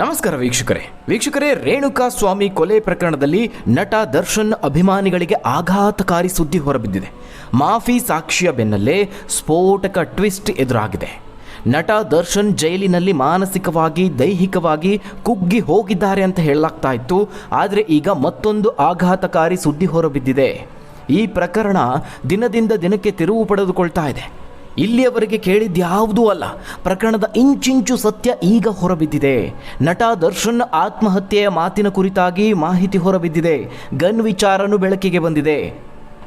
ನಮಸ್ಕಾರ ವೀಕ್ಷಕರೇ, ರೇಣುಕಾ ಸ್ವಾಮಿ ಕೊಲೆ ಪ್ರಕರಣದಲ್ಲಿ ನಟ ದರ್ಶನ್ ಅಭಿಮಾನಿಗಳಿಗೆ ಆಘಾತಕಾರಿ ಸುದ್ದಿ ಹೊರಬಿದ್ದಿದೆ. ಮಾಫಿ ಸಾಕ್ಷಿಯ ಬೆನ್ನಲ್ಲೇ ಸ್ಫೋಟಕ ಟ್ವಿಸ್ಟ್ ಎದುರಾಗಿದೆ. ನಟ ದರ್ಶನ್ ಜೈಲಿನಲ್ಲಿ ಮಾನಸಿಕವಾಗಿ ದೈಹಿಕವಾಗಿ ಕುಗ್ಗಿ ಹೋಗಿದ್ದಾರೆ ಅಂತ ಹೇಳಲಾಗ್ತಾ ಇತ್ತು. ಆದರೆ ಈಗ ಮತ್ತೊಂದು ಆಘಾತಕಾರಿ ಸುದ್ದಿ ಹೊರಬಿದ್ದಿದೆ. ಈ ಪ್ರಕರಣ ದಿನದಿಂದ ದಿನಕ್ಕೆ ತಿರುವು ಪಡೆದುಕೊಳ್ತಾ ಇದೆ. ಇಲ್ಲಿಯವರೆಗೆ ಕೇಳಿದ್ಯಾವುದೂ ಅಲ್ಲ, ಪ್ರಕರಣದ ಇಂಚಿಂಚು ಸತ್ಯ ಈಗ ಹೊರಬಿದ್ದಿದೆ. ನಟ ದರ್ಶನ್ ಆತ್ಮಹತ್ಯೆಯ ಮಾತಿನ ಕುರಿತಾಗಿ ಮಾಹಿತಿ ಹೊರಬಿದ್ದಿದೆ. ಗನ್ ವಿಚಾರನೂ ಬೆಳಕಿಗೆ ಬಂದಿದೆ.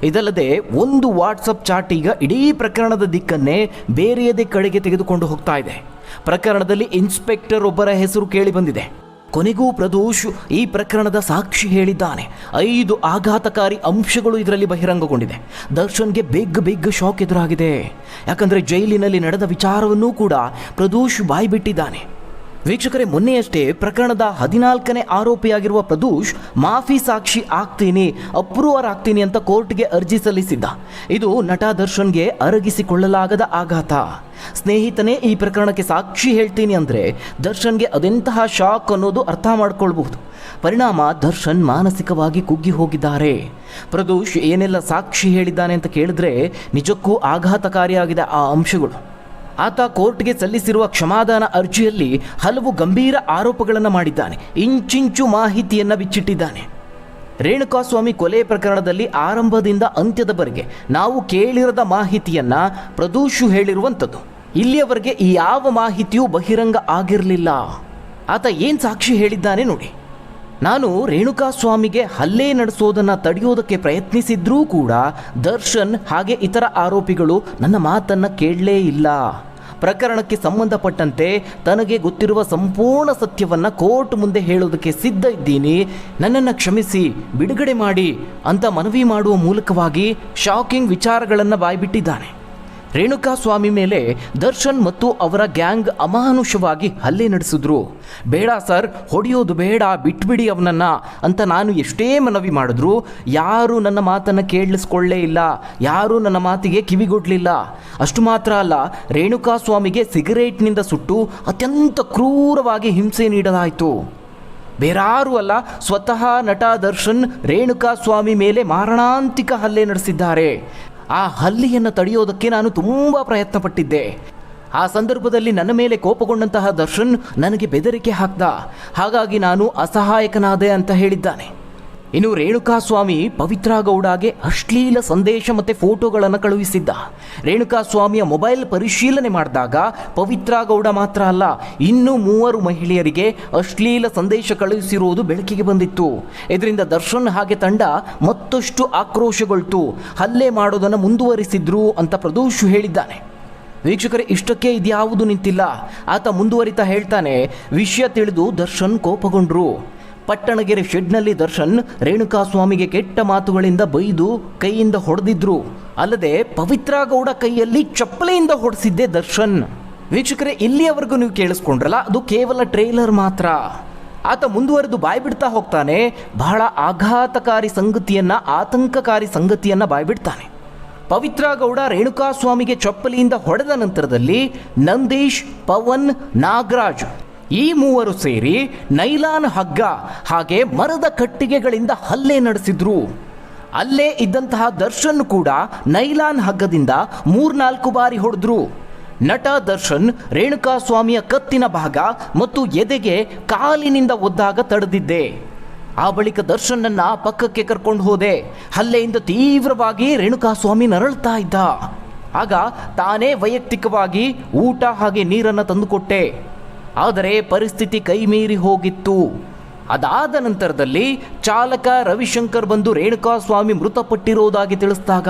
ಇದಲ್ಲದೆ ಒಂದು ವಾಟ್ಸಪ್ ಚಾಟ್ ಈಗ ಇಡೀ ಪ್ರಕರಣದ ದಿಕ್ಕನ್ನೇ ಬೇರೆಯದೇ ಕಡೆಗೆ ತೆಗೆದುಕೊಂಡು ಹೋಗ್ತಾ ಇದೆ. ಪ್ರಕರಣದಲ್ಲಿ ಇನ್ಸ್ಪೆಕ್ಟರ್ ಒಬ್ಬರ ಹೆಸರು ಕೇಳಿ ಬಂದಿದೆ. ಕೊನೆಗೂ ಪ್ರದೋಷ್ ಈ ಪ್ರಕರಣದ ಸಾಕ್ಷಿ ಹೇಳಿದ್ದಾನೆ. 5 ಆಘಾತಕಾರಿ ಅಂಶಗಳು ಇದರಲ್ಲಿ ಬಹಿರಂಗಗೊಂಡಿದೆ. ದರ್ಶನ್ಗೆ ಬಿಗ್ ಶಾಕ್ ಎದುರಾಗಿದೆ. ಯಾಕಂದರೆ ಜೈಲಿನಲ್ಲಿ ನಡೆದ ವಿಚಾರವನ್ನೂ ಕೂಡ ಪ್ರದೋಷ್ ಬಾಯ್ಬಿಟ್ಟಿದ್ದಾನೆ. ವೀಕ್ಷಕರೇ, ಮೊನ್ನೆಯಷ್ಟೇ ಪ್ರಕರಣದ 14ನೇ ಆರೋಪಿಯಾಗಿರುವ ಪ್ರದೋಷ್ ಮಾಫಿ ಸಾಕ್ಷಿ ಆಗ್ತೀನಿ, ಅಪ್ರೂವರ್ ಆಗ್ತೀನಿ ಅಂತ ಕೋರ್ಟ್ಗೆ ಅರ್ಜಿ ಸಲ್ಲಿಸಿದ್ದ. ಇದು ನಟ ದರ್ಶನ್ಗೆ ಅರಗಿಸಿಕೊಳ್ಳಲಾಗದ ಆಘಾತ. ಸ್ನೇಹಿತನೇ ಈ ಪ್ರಕರಣಕ್ಕೆ ಸಾಕ್ಷಿ ಹೇಳ್ತೀನಿ ಅಂದರೆ ದರ್ಶನ್ಗೆ ಅದೆಂತಹ ಶಾಕ್ ಅನ್ನೋದು ಅರ್ಥ ಮಾಡ್ಕೊಳ್ಬಹುದು. ಪರಿಣಾಮ ದರ್ಶನ್ ಮಾನಸಿಕವಾಗಿ ಕುಗ್ಗಿ ಹೋಗಿದ್ದಾರೆ. ಪ್ರದೋಷ್ ಏನೆಲ್ಲ ಸಾಕ್ಷಿ ಹೇಳಿದ್ದಾನೆ ಅಂತ ಕೇಳಿದ್ರೆ ನಿಜಕ್ಕೂ ಆಘಾತಕಾರಿಯಾಗಿದೆ ಆ ಅಂಶಗಳು. ಆತ ಕೋರ್ಟ್ಗೆ ಸಲ್ಲಿಸಿರುವ ಕ್ಷಮಾದಾನ ಅರ್ಜಿಯಲ್ಲಿ ಹಲವು ಗಂಭೀರ ಆರೋಪಗಳನ್ನು ಮಾಡಿದ್ದಾನೆ. ಇಂಚಿಂಚು ಮಾಹಿತಿಯನ್ನು ಬಿಚ್ಚಿಟ್ಟಿದ್ದಾನೆ. ರೇಣುಕಾ ಸ್ವಾಮಿ ಕೊಲೆ ಪ್ರಕರಣದಲ್ಲಿ ಆರಂಭದಿಂದ ಅಂತ್ಯದವರೆಗೆ ನಾವು ಕೇಳಿರದ ಮಾಹಿತಿಯನ್ನು ಪ್ರದೋಷ್ ಹೇಳಿರುವಂಥದ್ದು. ಇಲ್ಲಿಯವರೆಗೆ ಈ ಯಾವ ಮಾಹಿತಿಯೂ ಬಹಿರಂಗ ಆಗಿರಲಿಲ್ಲ. ಆತ ಏನು ಸಾಕ್ಷಿ ಹೇಳಿದ್ದಾನೆ ನೋಡಿ. ನಾನು ರೇಣುಕಾ ಸ್ವಾಮಿಗೆ ಹಲ್ಲೆ ನಡೆಸೋದನ್ನು ತಡೆಯೋದಕ್ಕೆ ಪ್ರಯತ್ನಿಸಿದ್ರೂ ಕೂಡ ದರ್ಶನ್ ಹಾಗೆ ಇತರ ಆರೋಪಿಗಳು ನನ್ನ ಮಾತನ್ನು ಕೇಳಲೇ ಇಲ್ಲ. ಪ್ರಕರಣಕ್ಕೆ ಸಂಬಂಧಪಟ್ಟಂತೆ ತನಗೆ ಗೊತ್ತಿರುವ ಸಂಪೂರ್ಣ ಸತ್ಯವನ್ನು ಕೋರ್ಟ್ ಮುಂದೆ ಹೇಳೋದಕ್ಕೆ ಸಿದ್ಧ ಇದ್ದೀನಿ, ನನ್ನನ್ನು ಕ್ಷಮಿಸಿ, ಬಿಡುಗಡೆ ಮಾಡಿ ಅಂತ ಮನವಿ ಮಾಡುವ ಮೂಲಕವಾಗಿ ಶಾಕಿಂಗ್ ವಿಚಾರಗಳನ್ನು ಬಾಯ್ಬಿಟ್ಟಿದ್ದಾನೆ. ರೇಣುಕಾ ಸ್ವಾಮಿ ಮೇಲೆ ದರ್ಶನ್ ಮತ್ತು ಅವರ ಗ್ಯಾಂಗ್ ಅಮಾನುಷವಾಗಿ ಹಲ್ಲೆ ನಡೆಸಿದ್ರು. ಬೇಡ ಸರ್, ಹೊಡೆಯೋದು ಬೇಡ, ಬಿಟ್ಬಿಡಿ ಅವನನ್ನು ಅಂತ ನಾನು ಎಷ್ಟೇ ಮನವಿ ಮಾಡಿದ್ರು ಯಾರೂ ನನ್ನ ಮಾತನ್ನು ಕೇಳಿಸ್ಕೊಳ್ಳೇ ಇಲ್ಲ, ಯಾರೂ ನನ್ನ ಮಾತಿಗೆ ಕಿವಿಗೊಡ್ಲಿಲ್ಲ. ಅಷ್ಟು ಮಾತ್ರ ಅಲ್ಲ, ರೇಣುಕಾ ಸ್ವಾಮಿಗೆ ಸಿಗರೇಟ್ನಿಂದ ಸುಟ್ಟು ಅತ್ಯಂತ ಕ್ರೂರವಾಗಿ ಹಿಂಸೆ ನೀಡಲಾಯಿತು. ಬೇರಾರೂ ಅಲ್ಲ, ಸ್ವತಃ ನಟ ದರ್ಶನ್ ರೇಣುಕಾ ಸ್ವಾಮಿ ಮೇಲೆ ಮಾರಣಾಂತಿಕ ಹಲ್ಲೆ ನಡೆಸಿದ್ದಾರೆ. ಆ ಹಲ್ಲೆಯನ್ನು ತಡೆಯೋದಕ್ಕೆ ನಾನು ತುಂಬ ಪ್ರಯತ್ನ ಪಟ್ಟಿದ್ದೆ. ಆ ಸಂದರ್ಭದಲ್ಲಿ ನನ್ನ ಮೇಲೆ ಕೋಪಗೊಂಡಂತಹ ದರ್ಶನ್ ನನಗೆ ಬೆದರಿಕೆ ಹಾಕ್ದ. ಹಾಗಾಗಿ ನಾನು ಅಸಹಾಯಕನಾದೆ ಅಂತ ಹೇಳಿದ್ದಾನೆ. ಇನ್ನು ರೇಣುಕಾ ಸ್ವಾಮಿ ಪವಿತ್ರ ಗೌಡಗೆ ಅಶ್ಲೀಲ ಸಂದೇಶ ಮತ್ತು ಫೋಟೋಗಳನ್ನು ಕಳುಹಿಸಿದ್ದ. ರೇಣುಕಾ ಸ್ವಾಮಿಯ ಮೊಬೈಲ್ ಪರಿಶೀಲನೆ ಮಾಡಿದಾಗ ಪವಿತ್ರ ಗೌಡ ಮಾತ್ರ ಅಲ್ಲ, ಇನ್ನೂ 3 ಮಹಿಳೆಯರಿಗೆ ಅಶ್ಲೀಲ ಸಂದೇಶ ಕಳುಹಿಸಿರುವುದು ಬೆಳಕಿಗೆ ಬಂದಿತ್ತು. ಇದರಿಂದ ದರ್ಶನ್ ಹಾಗೆ ತಂಡ ಮತ್ತಷ್ಟು ಆಕ್ರೋಶಗೊಳ್ತು. ಹಲ್ಲೆ ಮಾಡೋದನ್ನು ಮುಂದುವರಿಸಿದ್ರು ಅಂತ ಪ್ರದೋಷ್ ಹೇಳಿದ್ದಾನೆ. ವೀಕ್ಷಕರೇ, ಇಷ್ಟಕ್ಕೆ ಇದ್ಯಾವುದು ನಿಂತಿಲ್ಲ. ಆತ ಮುಂದುವರಿತಾ ಹೇಳ್ತಾನೆ, ವಿಷಯ ತಿಳಿದು ದರ್ಶನ್ ಕೋಪಗೊಂಡ್ರು. ಪಟ್ಟಣಗೆರೆ ಶೆಡ್ನಲ್ಲಿ ದರ್ಶನ್ ರೇಣುಕಾ ಸ್ವಾಮಿಗೆ ಕೆಟ್ಟ ಮಾತುಗಳಿಂದ ಬೈದು ಕೈಯಿಂದ ಹೊಡೆದಿದ್ರು. ಅಲ್ಲದೆ ಪವಿತ್ರ ಗೌಡ ಕೈಯಲ್ಲಿ ಚಪ್ಪಲೆಯಿಂದ ಹೊಡೆಸಿದ್ದೆ ದರ್ಶನ್. ವೀಕ್ಷಕರೇ, ಇಲ್ಲಿಯವರೆಗೂ ನೀವು ಕೇಳಿಸ್ಕೊಂಡ್ರಲ್ಲ, ಅದು ಕೇವಲ ಟ್ರೇಲರ್ ಮಾತ್ರ. ಆತ ಮುಂದುವರೆದು ಬಾಯ್ಬಿಡ್ತಾ ಹೋಗ್ತಾನೆ. ಬಹಳ ಆಘಾತಕಾರಿ ಸಂಗತಿಯನ್ನ, ಆತಂಕಕಾರಿ ಸಂಗತಿಯನ್ನ ಬಾಯ್ಬಿಡ್ತಾನೆ. ಪವಿತ್ರ ಗೌಡ ರೇಣುಕಾ ಸ್ವಾಮಿಗೆ ಚಪ್ಪಲಿಯಿಂದ ಹೊಡೆದ ನಂತರದಲ್ಲಿ ನಂದೀಶ್, ಪವನ್, ನಾಗರಾಜ್ ಈ 3 ಸೇರಿ ನೈಲಾನ್ ಹಗ್ಗ ಹಾಗೆ ಮರದ ಕಟ್ಟಿಗೆಗಳಿಂದ ಹಲ್ಲೆ ನಡೆಸಿದ್ರು. ಅಲ್ಲೇ ಇದ್ದಂತಹ ದರ್ಶನ್ ಕೂಡ ನೈಲಾನ್ ಹಗ್ಗದಿಂದ 3-4 ಬಾರಿ ಹೊಡೆದ್ರು. ನಟ ದರ್ಶನ್ ರೇಣುಕಾ ಸ್ವಾಮಿಯ ಕತ್ತಿನ ಭಾಗ ಮತ್ತು ಎದೆಗೆ ಕಾಲಿನಿಂದ ಒದ್ದಾಗ ತಡೆದಿದ್ದೆ. ಆ ಬಳಿಕ ದರ್ಶನ್ನನ್ನ ಪಕ್ಕಕ್ಕೆ ಕರ್ಕೊಂಡು ಹೋದೆ. ಹಲ್ಲೆಯಿಂದ ತೀವ್ರವಾಗಿ ರೇಣುಕಾ ಸ್ವಾಮಿ ನರಳ್ತಾ ಇದ್ದ. ಆಗ ತಾನೇ ವೈಯಕ್ತಿಕವಾಗಿ ಊಟ ಹಾಗೆ ನೀರನ್ನು ತಂದುಕೊಟ್ಟೆ. ಆದರೆ ಪರಿಸ್ಥಿತಿ ಕೈಮೀರಿ ಹೋಗಿತ್ತು. ಅದಾದ ನಂತರದಲ್ಲಿ ಚಾಲಕ ರವಿಶಂಕರ್ ಬಂದು ರೇಣುಕಾ ಸ್ವಾಮಿ ಮೃತಪಟ್ಟಿರುವುದಾಗಿ ತಿಳಿಸಿದಾಗ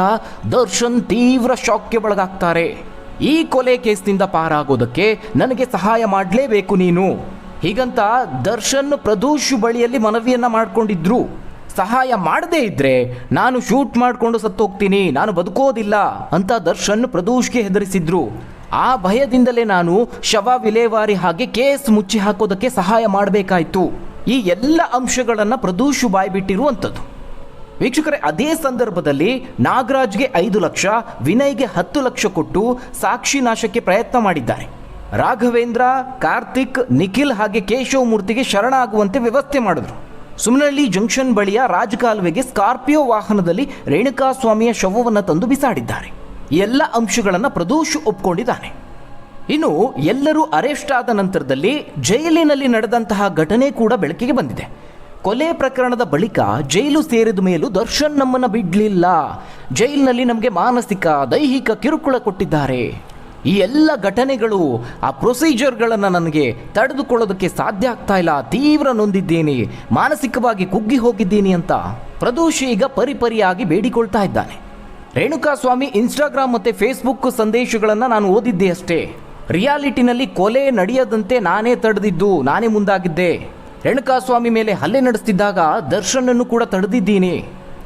ದರ್ಶನ್ ತೀವ್ರ ಶಾಕ್ಗೆ ಒಳಗಾಗ್ತಾರೆ. ಈ ಕೊಲೆ ಕೇಸ್ನಿಂದ ಪಾರಾಗೋದಕ್ಕೆ ನನಗೆ ಸಹಾಯ ಮಾಡಲೇಬೇಕು ನೀನು, ಹೀಗಂತ ದರ್ಶನ್ ಪ್ರದೋಷ್ ಬಳಿಯಲ್ಲಿ ಮನವಿಯನ್ನ ಮಾಡಿಕೊಂಡಿದ್ರು. ಸಹಾಯ ಮಾಡದೇ ಇದ್ರೆ ನಾನು ಶೂಟ್ ಮಾಡಿಕೊಂಡು ಸತ್ತೋಗ್ತೀನಿ, ನಾನು ಬದುಕೋದಿಲ್ಲ ಅಂತ ದರ್ಶನ್ ಪ್ರದೋಷ್ಗೆ ಹೆದರಿಸಿದ್ರು. ಆ ಭಯದಿಂದಲೇ ನಾನು ಶವ ವಿಲೇವಾರಿ ಹಾಗೆ ಕೇಸ್ ಮುಚ್ಚಿ ಹಾಕೋದಕ್ಕೆ ಸಹಾಯ ಮಾಡಬೇಕಾಯ್ತು. ಈ ಎಲ್ಲ ಅಂಶಗಳನ್ನು ಪ್ರದೋಷ್ ಬಾಯ್ಬಿಟ್ಟಿರುವಂಥದ್ದು. ವೀಕ್ಷಕರೇ, ಅದೇ ಸಂದರ್ಭದಲ್ಲಿ ನಾಗರಾಜ್ಗೆ 5 ಲಕ್ಷ, ವಿನಯ್ಗೆ 10 ಲಕ್ಷ ಕೊಟ್ಟು ಸಾಕ್ಷಿ ನಾಶಕ್ಕೆ ಪ್ರಯತ್ನ ಮಾಡಿದ್ದಾರೆ. ರಾಘವೇಂದ್ರ, ಕಾರ್ತಿಕ್, ನಿಖಿಲ್ ಹಾಗೆ ಕೇಶವ್ ಮೂರ್ತಿಗೆ ಶರಣ ಆಗುವಂತೆ ವ್ಯವಸ್ಥೆ ಮಾಡಿದ್ರು. ಸುಮನಹಳ್ಳಿ ಜಂಕ್ಷನ್ ಬಳಿಯ ರಾಜಕಾಲುವೆಗೆ ಸ್ಕಾರ್ಪಿಯೋ ವಾಹನದಲ್ಲಿ ರೇಣುಕಾಸ್ವಾಮಿಯ ಶವವನ್ನು ತಂದು ಬಿಸಾಡಿದ್ದಾರೆ. ಎಲ್ಲ ಅಂಶಗಳನ್ನು ಪ್ರದೋಷ್ ಒಪ್ಕೊಂಡಿದ್ದಾನೆ. ಇನ್ನು ಎಲ್ಲರೂ ಅರೆಸ್ಟ್ ಆದ ನಂತರದಲ್ಲಿ ಜೈಲಿನಲ್ಲಿ ನಡೆದಂತಹ ಘಟನೆ ಕೂಡ ಬೆಳಕಿಗೆ ಬಂದಿದೆ. ಕೊಲೆ ಪ್ರಕರಣದ ಬಳಿಕ ಜೈಲು ಸೇರಿದ ಮೇಲೂ ದರ್ಶನ್ ನಮ್ಮನ್ನು ಬಿಡಲಿಲ್ಲ. ಜೈಲಿನಲ್ಲಿ ನಮಗೆ ಮಾನಸಿಕ, ದೈಹಿಕ ಕಿರುಕುಳ ಕೊಟ್ಟಿದ್ದಾರೆ. ಈ ಎಲ್ಲ ಘಟನೆಗಳು, ಆ ಪ್ರೊಸೀಜರ್ಗಳನ್ನು ನನಗೆ ತಡೆದುಕೊಳ್ಳೋದಕ್ಕೆ ಸಾಧ್ಯ ಆಗ್ತಾ ಇಲ್ಲ. ತೀವ್ರ ನೊಂದಿದ್ದೇನೆ, ಮಾನಸಿಕವಾಗಿ ಕುಗ್ಗಿ ಹೋಗಿದ್ದೀನಿ ಅಂತ ಪ್ರದೋಷ್ ಈಗ ಪರಿಪರಿಯಾಗಿ ಬೇಡಿಕೊಳ್ತಾ ಇದ್ದಾನೆ. ರೇಣುಕಾಸ್ವಾಮಿ ಇನ್ಸ್ಟಾಗ್ರಾಮ್ ಮತ್ತು ಫೇಸ್ಬುಕ್ ಸಂದೇಶಗಳನ್ನು ನಾನು ಓದಿದ್ದೆ ಅಷ್ಟೇ. ರಿಯಾಲಿಟಿನಲ್ಲಿ ಕೊಲೆ ನಡೆಯದಂತೆ ನಾನೇ ತಡೆದಿದ್ದು, ನಾನೇ ಮುಂದಾಗಿದ್ದೆ. ರೇಣುಕಾಸ್ವಾಮಿ ಮೇಲೆ ಹಲ್ಲೆ ನಡೆಸ್ತಿದ್ದಾಗ ದರ್ಶನನ್ನು ಕೂಡ ತಡೆದಿದ್ದೀನಿ.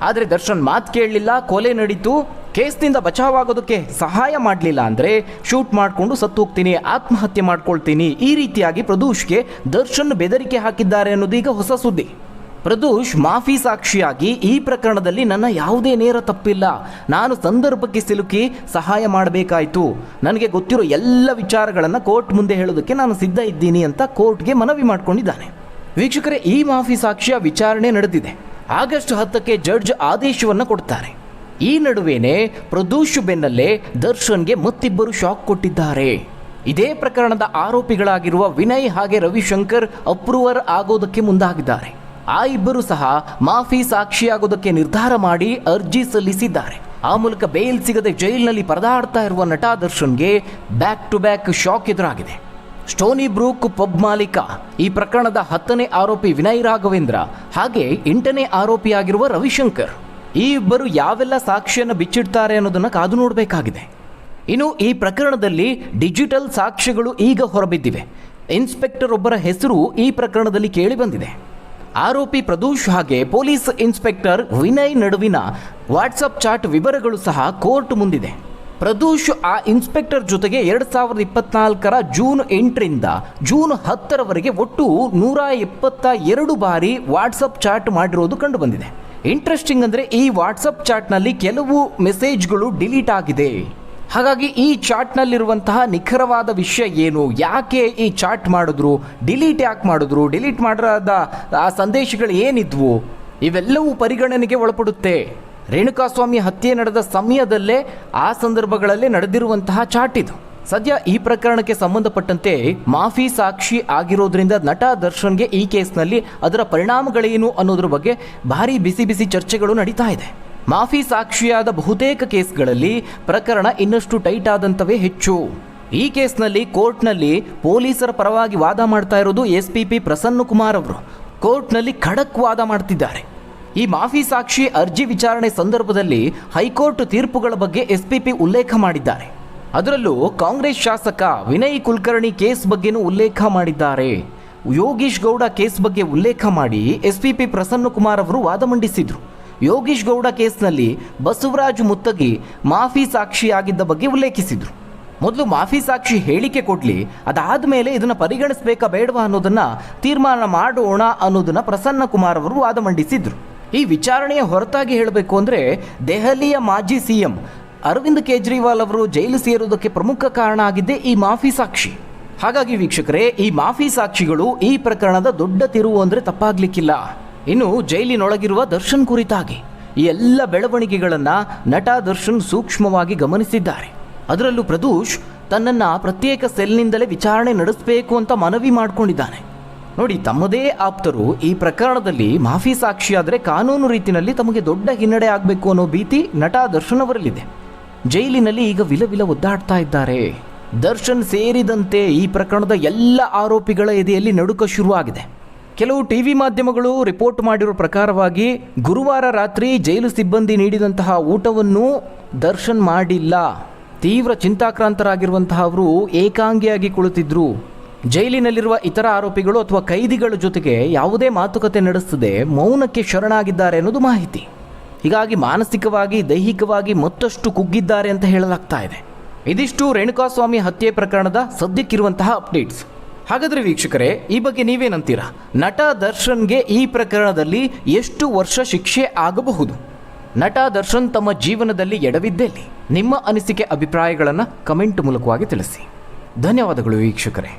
ಆದರೆ ದರ್ಶನ್ ಮಾತು ಕೇಳಲಿಲ್ಲ, ಕೊಲೆ ನಡೀತು. ಕೇಸ್ನಿಂದ ಬಚಾವಾಗೋದಕ್ಕೆ ಸಹಾಯ ಮಾಡಲಿಲ್ಲ ಅಂದರೆ ಶೂಟ್ ಮಾಡಿಕೊಂಡು ಸತ್ತು ಹೋಗ್ತೀನಿ, ಆತ್ಮಹತ್ಯೆ ಮಾಡ್ಕೊಳ್ತೀನಿ. ಈ ರೀತಿಯಾಗಿ ಪ್ರದೋಷ್ಗೆ ದರ್ಶನ್ ಬೆದರಿಕೆ ಹಾಕಿದ್ದಾರೆ ಅನ್ನೋದು ಈಗ ಹೊಸ ಸುದ್ದಿ. ಪ್ರದೋಷ್ ಮಾಫಿ ಸಾಕ್ಷಿಯಾಗಿ ಈ ಪ್ರಕರಣದಲ್ಲಿ ನನ್ನ ಯಾವುದೇ ನೇರ ತಪ್ಪಿಲ್ಲ, ನಾನು ಸಂದರ್ಭಕ್ಕೆ ಸಿಲುಕಿ ಸಹಾಯ ಮಾಡಬೇಕಾಯಿತು, ನನಗೆ ಗೊತ್ತಿರೋ ಎಲ್ಲ ವಿಚಾರಗಳನ್ನು ಕೋರ್ಟ್ ಮುಂದೆ ಹೇಳೋದಕ್ಕೆ ನಾನು ಸಿದ್ಧ ಇದ್ದೀನಿ ಅಂತ ಕೋರ್ಟ್ಗೆ ಮನವಿ ಮಾಡಿಕೊಂಡಿದ್ದಾನೆ. ವೀಕ್ಷಕರೇ, ಈ ಮಾಫಿ ಸಾಕ್ಷಿಯ ವಿಚಾರಣೆ ನಡೆದಿದೆ. ಆಗಸ್ಟ್ 10ಕ್ಕೆ ಜಡ್ಜ್ ಆದೇಶವನ್ನು ಕೊಡ್ತಾರೆ. ಈ ನಡುವೆನೇ ಪ್ರದೋಷ್ ಬೆನ್ನಲ್ಲೇ ದರ್ಶನ್ಗೆ ಮತ್ತಿಬ್ಬರು ಶಾಕ್ ಕೊಟ್ಟಿದ್ದಾರೆ. ಇದೇ ಪ್ರಕರಣದ ಆರೋಪಿಗಳಾಗಿರುವ ವಿನಯ್ ಹಾಗೆ ರವಿಶಂಕರ್ ಅಪ್ರೂವರ್ ಆಗೋದಕ್ಕೆ ಮುಂದಾಗಿದ್ದಾರೆ. ಆ ಇಬ್ಬರು ಸಹ ಮಾಫಿ ಸಾಕ್ಷಿಯಾಗೋದಕ್ಕೆ ನಿರ್ಧಾರ ಮಾಡಿ ಅರ್ಜಿ ಸಲ್ಲಿಸಿದ್ದಾರೆ. ಆ ಮೂಲಕ ಬೇಲ್ ಸಿಗದೆ ಜೈಲಿನಲ್ಲಿ ಪರದಾಡ್ತಾ ಇರುವ ನಟ ದರ್ಶನ್ಗೆ ಬ್ಯಾಕ್ ಟು ಬ್ಯಾಕ್ ಶಾಕ್ ಎದುರಾಗಿದೆ. ಸ್ಟೋನಿ ಬ್ರೂಕ್ ಪಬ್ ಮಾಲೀಕ, ಈ ಪ್ರಕರಣದ 10ನೇ ಆರೋಪಿ ವಿನಯ್ ರಾಘವೇಂದ್ರ ಹಾಗೆ 8ನೇ ಆರೋಪಿಯಾಗಿರುವ ರವಿಶಂಕರ್, ಈ ಇಬ್ಬರು ಯಾವೆಲ್ಲ ಸಾಕ್ಷಿಯನ್ನು ಬಿಚ್ಚಿಡ್ತಾರೆ ಅನ್ನೋದನ್ನು ಕಾದು ನೋಡಬೇಕಾಗಿದೆ. ಇನ್ನು ಈ ಪ್ರಕರಣದಲ್ಲಿ ಡಿಜಿಟಲ್ ಸಾಕ್ಷ್ಯಗಳು ಈಗ ಹೊರಬಿದ್ದಿವೆ. ಇನ್ಸ್ಪೆಕ್ಟರ್ ಒಬ್ಬರ ಹೆಸರು ಈ ಪ್ರಕರಣದಲ್ಲಿ ಕೇಳಿ ಬಂದಿದೆ. ಆರೋಪಿ ಪ್ರದೋಷ್ ಹಾಗೆ ಪೊಲೀಸ್ ಇನ್ಸ್ಪೆಕ್ಟರ್ ವಿನಯ್ ನಡುವಿನ ವಾಟ್ಸಪ್ ಚಾಟ್ ವಿವರಗಳು ಸಹ ಕೋರ್ಟ್ ಮುಂದಿದೆ. ಪ್ರದೋಷ್ ಆ ಇನ್ಸ್ಪೆಕ್ಟರ್ ಜೊತೆಗೆ 2024 ಜೂನ್ 8ರಿಂದ ಜೂನ್ 10ರವರೆಗೆ ಒಟ್ಟು 172 ಬಾರಿ ವಾಟ್ಸಪ್ ಚಾಟ್ ಮಾಡಿರೋದು ಕಂಡು ಬಂದಿದೆ. ಇಂಟ್ರೆಸ್ಟಿಂಗ್ ಅಂದರೆ ಈ ವಾಟ್ಸಪ್ ಚಾಟ್ನಲ್ಲಿ ಕೆಲವು ಮೆಸೇಜ್ಗಳು ಡಿಲೀಟ್ ಆಗಿದೆ. ಹಾಗಾಗಿ ಈ ಚಾಟ್ನಲ್ಲಿರುವಂತಹ ನಿಖರವಾದ ವಿಷಯ ಏನು, ಯಾಕೆ ಈ ಚಾಟ್ ಮಾಡಿದ್ರು, ಡಿಲೀಟ್ ಯಾಕೆ ಮಾಡಿದ್ರು, ಡಿಲೀಟ್ ಮಾಡಿರೋದ ಆ ಸಂದೇಶಗಳು ಏನಿದ್ವು, ಇವೆಲ್ಲವೂ ಪರಿಗಣನೆಗೆ ಒಳಪಡುತ್ತೆ. ರೇಣುಕಾಸ್ವಾಮಿ ಹತ್ಯೆ ನಡೆದ ಸಮಯದಲ್ಲೇ ಆ ಸಂದರ್ಭಗಳಲ್ಲೇ ನಡೆದಿರುವಂತಹ ಚಾಟ್ ಇದು. ಸದ್ಯ ಈ ಪ್ರಕರಣಕ್ಕೆ ಸಂಬಂಧಪಟ್ಟಂತೆ ಮಾಫಿ ಸಾಕ್ಷಿ ಆಗಿರೋದ್ರಿಂದ ನಟ ದರ್ಶನ್ಗೆ ಈ ಕೇಸ್ನಲ್ಲಿ ಅದರ ಪರಿಣಾಮಗಳೇನು ಅನ್ನೋದ್ರ ಬಗ್ಗೆ ಭಾರಿ ಬಿಸಿ ಬಿಸಿ ಚರ್ಚೆಗಳು ನಡೀತಾ ಇದೆ. ಮಾಫಿ ಸಾಕ್ಷಿಯಾದ ಬಹುತೇಕ ಕೇಸ್ಗಳಲ್ಲಿ ಪ್ರಕರಣ ಇನ್ನಷ್ಟು ಟೈಟ್ ಆದಂತವೇ ಹೆಚ್ಚು. ಈ ಕೇಸ್ನಲ್ಲಿ ಕೋರ್ಟ್ನಲ್ಲಿ ಪೊಲೀಸರ ಪರವಾಗಿ ವಾದ ಮಾಡ್ತಾ ಇರೋದು SPP ಪ್ರಸನ್ನ ಕುಮಾರ್ ಅವರು. ಕೋರ್ಟ್ನಲ್ಲಿ ಖಡಕ್ ವಾದ ಮಾಡ್ತಿದ್ದಾರೆ. ಈ ಮಾಫಿ ಸಾಕ್ಷಿ ಅರ್ಜಿ ವಿಚಾರಣೆ ಸಂದರ್ಭದಲ್ಲಿ ಹೈಕೋರ್ಟ್ ತೀರ್ಪುಗಳ ಬಗ್ಗೆ SPP ಉಲ್ಲೇಖ ಮಾಡಿದ್ದಾರೆ. ಅದರಲ್ಲೂ ಕಾಂಗ್ರೆಸ್ ಶಾಸಕ ವಿನಯ್ ಕುಲಕರ್ಣಿ ಕೇಸ್ ಬಗ್ಗೆನೂ ಉಲ್ಲೇಖ ಮಾಡಿದ್ದಾರೆ. ಯೋಗೀಶ್ ಗೌಡ ಕೇಸ್ ಬಗ್ಗೆ ಉಲ್ಲೇಖ ಮಾಡಿ SPP ಪ್ರಸನ್ನ ಕುಮಾರ್ ಅವರು ವಾದ ಮಂಡಿಸಿದ್ರು. ಯೋಗೀಶ್ ಗೌಡ ಕೇಸ್ನಲ್ಲಿ ಬಸವರಾಜ್ ಮುತ್ತಗಿ ಮಾಫಿ ಸಾಕ್ಷಿಯಾಗಿದ್ದ ಬಗ್ಗೆ ಉಲ್ಲೇಖಿಸಿದ್ರು. ಮೊದಲು ಮಾಫಿ ಸಾಕ್ಷಿ ಹೇಳಿಕೆ ಕೊಡಲಿ, ಅದಾದ ಮೇಲೆ ಇದನ್ನು ಪರಿಗಣಿಸಬೇಕಾ ಬೇಡವಾ ಅನ್ನೋದನ್ನು ತೀರ್ಮಾನ ಮಾಡೋಣ ಅನ್ನೋದನ್ನು ಪ್ರಸನ್ನ ಕುಮಾರ್ ಅವರು ವಾದ ಮಂಡಿಸಿದ್ರು. ಈ ವಿಚಾರಣೆಯ ಹೊರತಾಗಿ ಹೇಳಬೇಕು ಅಂದರೆ ದೆಹಲಿಯ ಮಾಜಿ CM ಅರವಿಂದ್ ಕೇಜ್ರಿವಾಲ್ ಅವರು ಜೈಲು ಸೇರೋದಕ್ಕೆ ಪ್ರಮುಖ ಕಾರಣ ಆಗಿದ್ದೇ ಈ ಮಾಫಿ ಸಾಕ್ಷಿ. ಹಾಗಾಗಿ ವೀಕ್ಷಕರೇ, ಈ ಮಾಫಿ ಸಾಕ್ಷಿಗಳು ಈ ಪ್ರಕರಣದ ದೊಡ್ಡ ತಿರುವು ಅಂದರೆ ತಪ್ಪಾಗ್ಲಿಕ್ಕಿಲ್ಲ. ಇನ್ನು ಜೈಲಿನೊಳಗಿರುವ ದರ್ಶನ್ ಕುರಿತಾಗಿ ಈ ಎಲ್ಲ ಬೆಳವಣಿಗೆಗಳನ್ನು ನಟ ದರ್ಶನ್ ಸೂಕ್ಷ್ಮವಾಗಿ ಗಮನಿಸಿದ್ದಾರೆ. ಅದರಲ್ಲೂ ಪ್ರದೋಷ್ ತನ್ನನ್ನು ಪ್ರತ್ಯೇಕ ಸೆಲ್ನಿಂದಲೇ ವಿಚಾರಣೆ ನಡೆಸಬೇಕು ಅಂತ ಮನವಿ ಮಾಡಿಕೊಂಡಿದ್ದಾನೆ. ನೋಡಿ, ತಮ್ಮದೇ ಆಪ್ತರು ಈ ಪ್ರಕರಣದಲ್ಲಿ ಮಾಫಿ ಸಾಕ್ಷಿಯಾದರೆ ಕಾನೂನು ರೀತಿಯಲ್ಲಿ ತಮಗೆ ದೊಡ್ಡ ಹಿನ್ನಡೆ ಆಗಬೇಕು ಅನ್ನೋ ಭೀತಿ ನಟ ದರ್ಶನ್ ಅವರಲ್ಲಿದೆ. ಜೈಲಿನಲ್ಲಿ ಈಗ ವಿಲವಿಲ ಒದ್ದಾಡ್ತಾ ಇದ್ದಾರೆ. ದರ್ಶನ್ ಸೇರಿದಂತೆ ಈ ಪ್ರಕರಣದ ಎಲ್ಲ ಆರೋಪಿಗಳ ಎದೆಯಲ್ಲಿ ನಡುಕ ಶುರುವಾಗಿದೆ. ಕೆಲವು TV ಮಾಧ್ಯಮಗಳು ರಿಪೋರ್ಟ್ ಮಾಡಿರೋ ಪ್ರಕಾರವಾಗಿ ಗುರುವಾರ ರಾತ್ರಿ ಜೈಲು ಸಿಬ್ಬಂದಿ ನೀಡಿದಂತಹ ಊಟವನ್ನು ದರ್ಶನ್ ಮಾಡಿಲ್ಲ. ತೀವ್ರ ಚಿಂತಾಕ್ರಾಂತರಾಗಿರುವಂತಹ ಅವರು ಏಕಾಂಗಿಯಾಗಿ ಕುಳಿತಿದ್ರು. ಜೈಲಿನಲ್ಲಿರುವ ಇತರ ಆರೋಪಿಗಳು ಅಥವಾ ಕೈದಿಗಳ ಜೊತೆಗೆ ಯಾವುದೇ ಮಾತುಕತೆ ನಡೆಸದೆ ಮೌನಕ್ಕೆ ಶರಣಾಗಿದ್ದಾರೆ ಅನ್ನೋದು ಮಾಹಿತಿ. ಹೀಗಾಗಿ ಮಾನಸಿಕವಾಗಿ, ದೈಹಿಕವಾಗಿ ಮತ್ತಷ್ಟು ಕುಗ್ಗಿದ್ದಾರೆ ಅಂತ ಹೇಳಲಾಗ್ತಾ ಇದೆ. ಇದಿಷ್ಟು ರೇಣುಕಾಸ್ವಾಮಿ ಹತ್ಯೆ ಪ್ರಕರಣದ ಸದ್ಯಕ್ಕಿರುವಂತಹ ಅಪ್ಡೇಟ್ಸ್. ಹಾಗಾದರೆ ವೀಕ್ಷಕರೇ, ಈ ಬಗ್ಗೆ ನೀವೇನಂತೀರಾ? ನಟ ದರ್ಶನ್ಗೆ ಈ ಪ್ರಕರಣದಲ್ಲಿ ಎಷ್ಟು ವರ್ಷ ಶಿಕ್ಷೆ ಆಗಬಹುದು? ನಟ ದರ್ಶನ್ ತಮ್ಮ ಜೀವನದಲ್ಲಿ ಎಡವಿದ್ದೆಲ್ಲಿ? ನಿಮ್ಮ ಅನಿಸಿಕೆ, ಅಭಿಪ್ರಾಯಗಳನ್ನು ಕಮೆಂಟ್ ಮೂಲಕವಾಗಿ ತಿಳಿಸಿ. ಧನ್ಯವಾದಗಳು ವೀಕ್ಷಕರೇ.